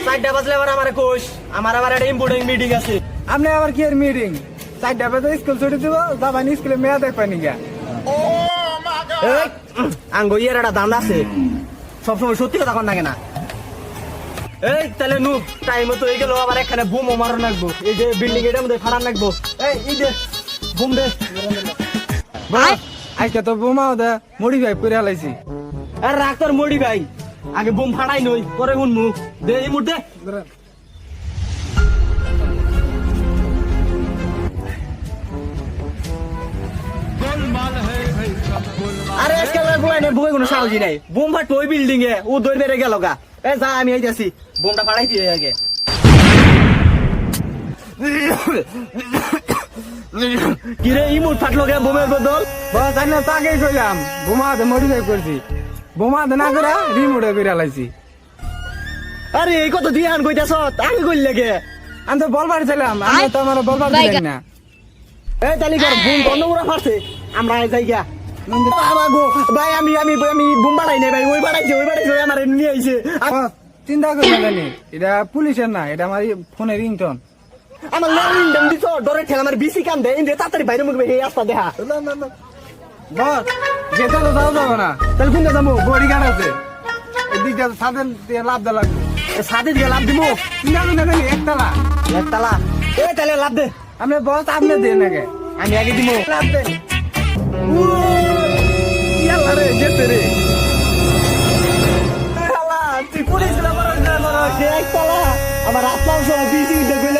চারটা বাজলে আবার আমার কোষ আমার আবার একটা ইম্পর্টেন্ট মিটিং আছে। আপনি আবার কি এর মিটিং? 4টা বাজে স্কুল ছুটি দিব, যাবানি স্কুলে মেয়া দেখবানি গা। আঙ্গো ইয়ের একটা দাম আছে, সবসময় সত্যি কথা কন না কেনা। এই তাহলে নু টাইম তো হয়ে গেল, আবার এখানে বুমও মারন লাগবো। এই যে বিল্ডিং এটার মধ্যে ফাড়ান লাগবো। এই যে বুম দে আজকে তো বোমাও দে মডিফাই করে হালাইছি। আর রাখ তোর মডি ভাই, আগে বুম ফাড়াই নই পরে শুনমু। দে এই মুহূর্তে আরে আজকাল বুয়াই নেই, বুয়াই কোনো সাহসী নাই। বুম ফাট ওই বিল্ডিং এ ও দৌড় বেড়ে গেল গা। এ যা আমি এই যাচ্ছি, বুমটা ফাড়াইছি আগে। কিরে ইমুট ফাটলো গে বোমের বদল? বস আমি তো আগেই কইলাম বোমা দে মডিফাই করছি, বোমা দে না করে রিমোটে করে হালাইছি। আরে এই কত দিয়ে আন কইতাছ, আগে কইল লাগে। আমি তো বলবার ছিলাম, আমি তো আমার বলবার দিলেন না। এই তালি কর, বুম বন্ধ করে ফাটছে। আমরা যাই গা। বাবা গো ভাই, আমি আমি আমি বুম বাড়াই নাই ভাই, ওই বাড়াইছে আমার নিয়ে আইছে। বস, চিন্তা করবেন না, এটা পুলিশের না, এটা আমার ফোনের রিংটোন। আমার লরিং দম দিছ, ডরে ঠেলা আমার বিসি কাম দে, ইন্দে তাড়াতাড়ি বাইরে মুখবে এই রাস্তা দেখা। বস যেতে তো যাও যাবো না, তাহলে কোনটা যাবো? বডি গার্ড আছে এদিকে সাধন দিয়ে লাভ দে লাগবে। সাথে দিয়ে লাভ দিব? চিন্তা করবেন না, একতলা একতলা। এ তাহলে লাভ দে। আপনি বস আপনি দেন আগে, আমি আগে দিব। লাভ দে। ইয়াল্লা রে গেছে রে। তুই পুলিশ একতলা আমার আসলাম সব বিসি দেখবে